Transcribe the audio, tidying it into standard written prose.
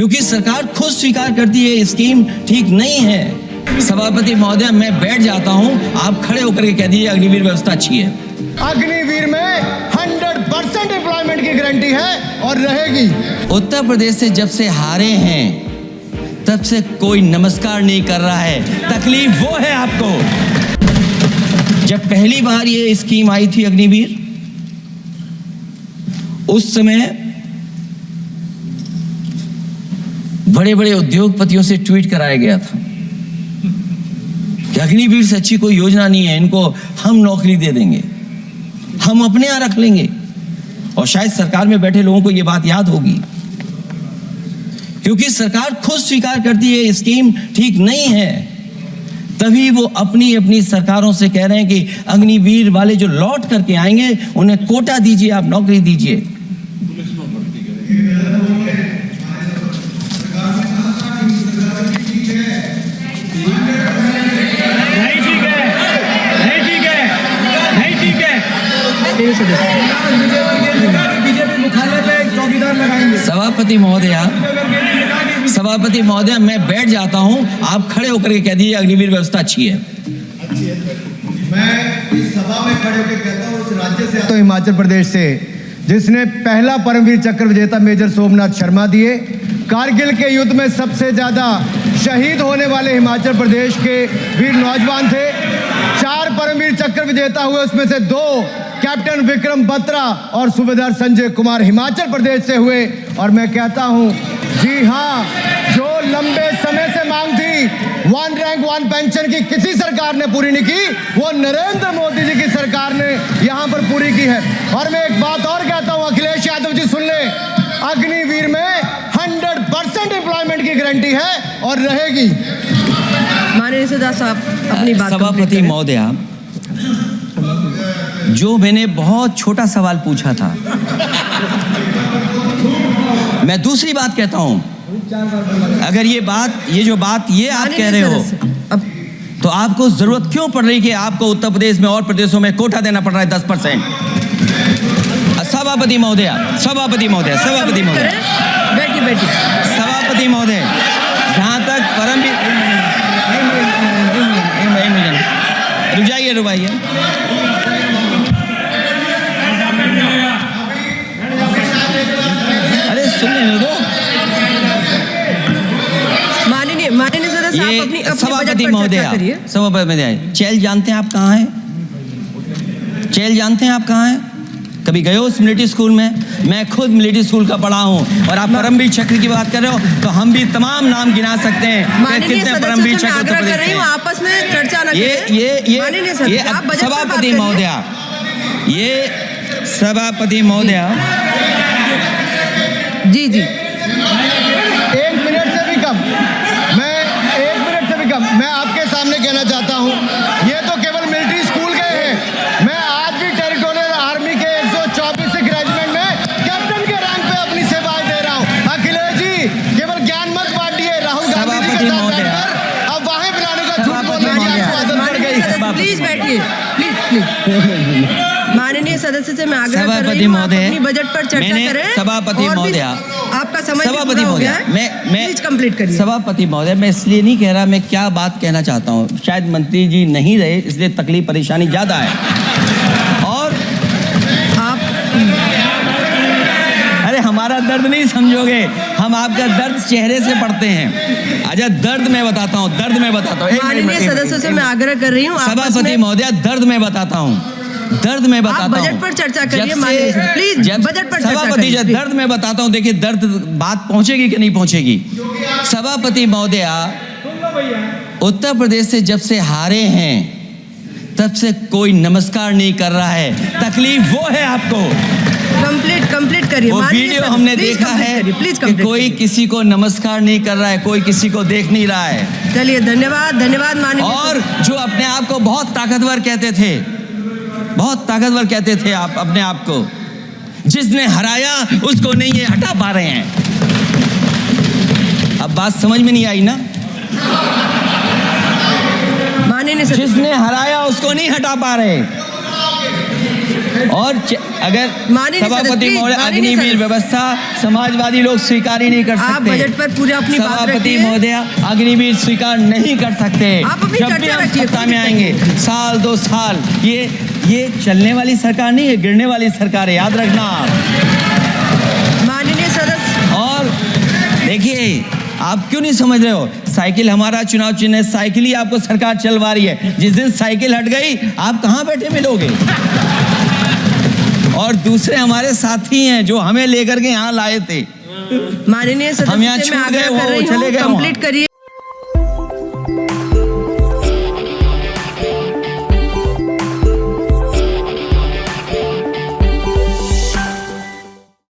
क्योंकि सरकार खुद स्वीकार करती है स्कीम ठीक नहीं है। सभापति महोदय, मैं बैठ जाता हूं, आप खड़े होकर के कह दीजिए अग्निवीर व्यवस्था अच्छी है। अग्निवीर में 100% एम्प्लॉयमेंट की गारंटी है और रहेगी। उत्तर प्रदेश से जब से हारे हैं तब से कोई नमस्कार नहीं कर रहा है। तकलीफ वो है आपको। जब पहली बार ये स्कीम आई थी अग्निवीर, उस समय बड़े बड़े उद्योगपतियों से ट्वीट कराया गया था कि अग्निवीर से अच्छी कोई योजना नहीं है, इनको हम नौकरी दे देंगे, हम अपने यहां रख लेंगे। और शायद सरकार में बैठे लोगों को यह बात याद होगी, क्योंकि सरकार खुद स्वीकार करती है स्कीम ठीक नहीं है, तभी वो अपनी अपनी सरकारों से कह रहे हैं कि अग्निवीर वाले जो लौट करके आएंगे उन्हें कोटा दीजिए, आप नौकरी दीजिए। सभापति महोदय, मैं बैठ जाता हूं, आप खड़े होकर के कह दीजिए अग्निवीर व्यवस्था अच्छी है। मैं इस सभा में खड़े होकर कहता हूं, उस राज्य से तो हिमाचल प्रदेश से जिसने पहला परमवीर चक्र विजेता मेजर सोमनाथ शर्मा दिए। कारगिल के युद्ध में सबसे ज्यादा शहीद होने वाले हिमाचल प्रदेश के वीर नौजवान थे। 4 परमवीर चक्र विजेता हुए, उसमें से 2 कैप्टन विक्रम बत्रा और सूबेदार संजय कुमार हिमाचल प्रदेश से हुए। और मैं कहता हूं, जी हां, जो लंबे समय से मांग थी 1 रैंक 1 पेंशन की किसी सरकार ने पूरी नहीं की, वो नरेंद्र मोदी जी की सरकार ने यहां पर पूरी की है। और मैं एक बात और कहता हूं, अखिलेश यादव जी सुन ले, अग्निवीर में 100% एम्प्लॉयमेंट की गारंटी है और रहेगी। माननीय सदस्य साहब अपनी बात। सभापति महोदय, जो मैंने बहुत छोटा सवाल पूछा था, मैं दूसरी बात कहता हूं। अगर ये जो बात आप कह रहे हो, तो आपको जरूरत क्यों पड़ रही कि आपको उत्तर प्रदेश में और प्रदेशों में कोटा देना पड़ रहा है 10%? सभापति महोदय, जहां तक परमवीर, रुक जाइए। अरे सुनिए दो। माननीय सदस्य आप अपनी सभापति महोदय, चैल जानते हैं आप कहाँ हैं? चैल जानते हैं आप कहाँ हैं? कभी गए हो उस मिलिट्री स्कूल में? मैं खुद मिलिट्री स्कूल का पढ़ा हूँ। और आप परमवीर चक्र की बात कर रहे हो, तो हम भी तमाम नाम गिना सकते हैं कि कितने परमवीर चक्र उत्तर प्रदेश में। आपस में चर्चा न ये सभापति महोदय, ये सभापति महोदय, जी 1 मिनट से भी कम, मैं आपके सामने कहना चाहता हूं, ये तो केवल मिलिट्री स्कूल गए हैं। मैं आज भी टेरिटोरियल आर्मी के 124 रेजिमेंट में कैप्टन के रैंक पे अपनी सेवाएं दे रहा हूं। अखिलेश जी, केवल ज्ञान मत बांटिए। राहुल गांधी जी के साथ बैठकर अब वहां बुलाने का झूठ बोलने की आपको आदत पड़ गई। प्लीज बैठिए, प्लीज। माननीय सदस्य से मैं आग्रह कर रही हूं, आप अपनी बजट पर चर्चा करें। सभापति महोदय, आपका समय पूरा हो गया है, मैं प्लीज कंप्लीट करिए। सभापति महोदय, मैं इसलिए नहीं कह रहा, मैं क्या बात कहना चाहता हूँ, शायद मंत्री जी नहीं रहे इसलिए तकलीफ परेशानी ज्यादा है। और आप अरे हमारा दर्द नहीं समझोगे, हम आपका दर्द चेहरे से पढ़ते हैं। अच्छा, दर्द मैं बताता हूँ। माननीय सदस्यों से मैं आग्रह कर रही हूँ, सभापति महोदय, दर्द मैं बताता हूँ। बजट पर चर्चा करिए, प्लीज बजट पर चर्चा सभापति जी, दर्द मैं बताता हूँ। देखिए, दर्द बात पहुंचेगी कि नहीं पहुंचेगी। सभापति महोदय, उत्तर प्रदेश से जब से हारे हैं तब से कोई नमस्कार नहीं कर रहा है। तकलीफ वो है आपको। कंप्लीट करिए। वो वीडियो हमने देखा है कि कोई किसी को नमस्कार नहीं कर रहा है, कोई किसी को देख नहीं रहा है। चलिए, धन्यवाद माननीय। और जो अपने आप को बहुत ताकतवर कहते थे आप अपने आप को, जिसने हराया उसको नहीं ये हटा पा रहे हैं। अब बात समझ में नहीं आई ना? माननीय, जिसने हराया उसको नहीं हटा पा रहे। और अगर माननीय सभापति सदस्य, महोदय माननीय अग्निवीर सदस्य। व्यवस्था समाजवादी लोग स्वीकार ही नहीं कर आप सकते। बजट पर पूरी अपनी बात सभापति रखिए। महोदय अग्निवीर स्वीकार नहीं कर सकते। आप अपनी जब भी चर्चा हम रखिए, सत्ता कोई में दिक्कत आएंगे साल 2 साल, ये चलने वाली सरकार नहीं है, गिरने वाली सरकार है, याद रखना आप। माननीय सदस्य, और देखिए आप क्यों नहीं समझ रहे हो, साइकिल हमारा चुनाव चिन्ह है, साइकिल ही आपको सरकार चलवा रही है। जिस दिन साइकिल हट गई आप कहाँ बैठे मिलोगे। और दूसरे हमारे साथी हैं जो हमें लेकर के यहाँ लाए थे, माननीय हम यहाँ सदस्य से मैं छूट गए, आग्रह कर वो रही चले हूँ गए कंप्लीट करिए।